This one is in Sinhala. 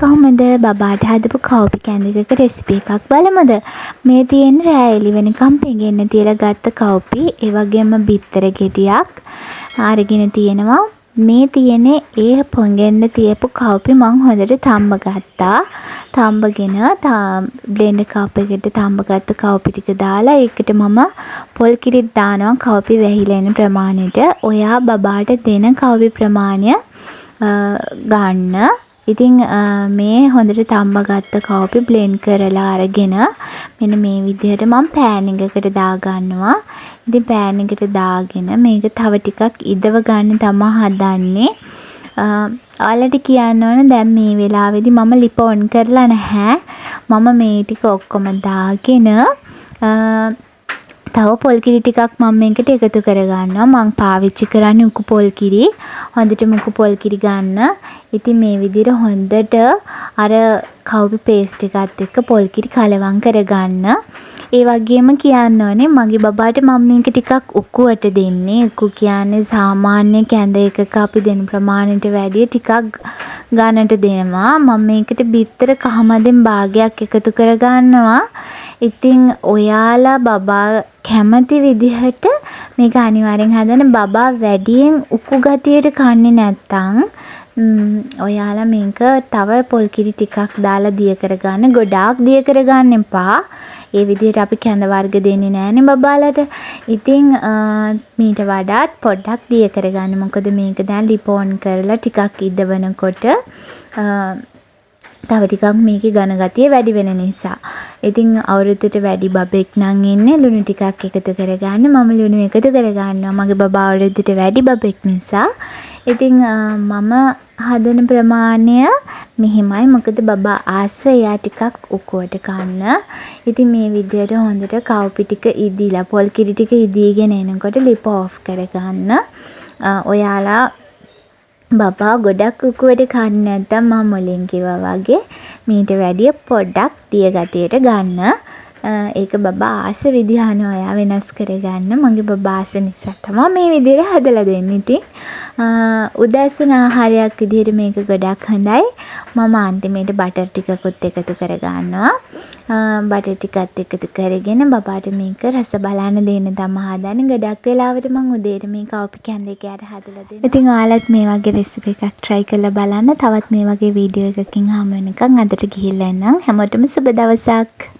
කොහොමද බබාට හදපු කව්පි කැඳයක රෙසිපි එකක් බලමුද? මේ තියෙන්නේ රෑ එළි වෙනකම් පෙඟෙන්න තියලා ගත්ත කව්පි. ඒ වගේම බිත්තර ගෙඩියක් අරගෙන තියෙනවා. මේ තියෙන්නේ ඒ පෙඟෙන්න තියපු කව්පි මං හොඳට තම්බ ගත්තා. තම්බගෙන බ්ලෙන්ඩර් කප් එකකට තම්බගත්ත කව්පි ටික දාලා ඒකට මම පොල් කිරිත් දානවා කව්පි වැහිලා එන ප්‍රමාණයට. ඔයා බබාට දෙන කව්පි ප්‍රමාණය ගන්න. ඉතින් මේ හොඳට තම්බගත්ත කව්පි බ්ලෙන්ඩ් කරලා අරගෙන මෙන්න මේ විදිහට මම පෑන් එකකට දාගන්නවා. ඉතින් පෑන් එකට දාගෙන මේක තව ටිකක් ඉදව ගන්න තමයි හදන්නේ. ඔයාලට කියන්න ඕන දැන් මේ වෙලාවේදී මම ලිප ඔන් කරලා නැහැ. මම මේ ටික ඔක්කොම දාගෙන තව පොල් කිරි ටිකක් මම මේකට එකතු කරගන්නවා. මම පාවිච්චි කරන්නේ උකු පොල් කිරි. හොඳට උකු පොල් කිරි ගන්න. ඉතින් මේ විදිහට හොඳට අර කව්පි පේස්ට් එකත් එක්ක පොල් කිරි කලවම් කරගන්න. ඒ වගේම කියන්න ඕනේ මගේ බබාට මම මේක ටිකක් උකුවට දෙන්නේ. උකු කියන්නේ සාමාන්‍ය කැඳ එකක අපි දෙන ප්‍රමාණයට වැඩිය ටිකක් ගන්නට දෙනවා. මම මේකට බිත්තර කහමදෙන් භාගයක් එකතු කරගන්නවා. ඉතින් ඔයාලා බබා කැමති විදිහට මේක අනිවාර්යෙන් හදන්න. බබා වැඩියෙන් උකු ගතියට කන්නේ නැත්තම් ඔයාලා මේක තව පොල් කිරි ටිකක් දාලා දිය කරගන්න. ගොඩාක් දිය කරගන්න එපා. ඒ විදිහට අපි කැඳ වර්ග දෙන්නේ නැහනේ බබාලට. ඉතින් මීට වඩාත් පොඩ්ඩක් දිය කරගන්න. මොකද මේක දැන් ලිප ඔන් කරලා ටිකක් ඉදවනකොට තව ටිකක් මේකේ ඝන ගතිය වැඩි වෙන නිසා. ඉතින් අවුරුද්දට වැඩි බබෙක් නම් ඉන්නේ ලුණු ටිකක් එකතු කරගන්න. මම ලුණු එකතු කරගන්නවා. මගේ බබා අවුරුද්දට වැඩි බබෙක් නිසා. ඉතින් මම හදන ප්‍රමාණය මෙහෙමයි. මොකද බබා ආස එයා ටිකක් උකුවට කන්න. ඉතින් මේ විදිහට හොඳට කව්පි ටික ඉදීලා පොල් කිරි ටික ඉදීගෙන එනකොට ලිප ඔෆ් කරගන්න. ඔයාලා බබා ගොඩක් උකුවට කන්නේ නැත්නම් මම මුලින් කිව්වා වගේ මීට වැඩිය පොඩ්ඩක් දිය ගතියට ගන්න. ඒක බබා ආස විදිහ ඔයා වෙනස් කරගන්න. මගේ බබා ආස නිසා තමයි මේ විදිහට හදලා දෙන්නේ. ඉතින් උදෑසන ආහාරයක් විදිහට මේක ගොඩක් හොඳයි. මම අන්තිමේට බටර් ටිකකුත් එකතු කරගන්නවා. බටර් ටිකත් එකතු කරගෙන බබාට මේක රස බලන්න දෙන්න තමයි හදන්නේ. ගොඩක් වෙලාවට මම උදේට මේ කව්පි කැඳේකයට හදලා දෙනවා. ඉතින් ඔයාලත් මේ වගේ රෙසිපි එකක් try කරලා බලන්න. තවත් මේ වගේ වීඩියෝ එකකින් හමු වෙනකන් අදට ගිහිල්ලා එන්නම්. හැමෝටම සුබ දවසක්.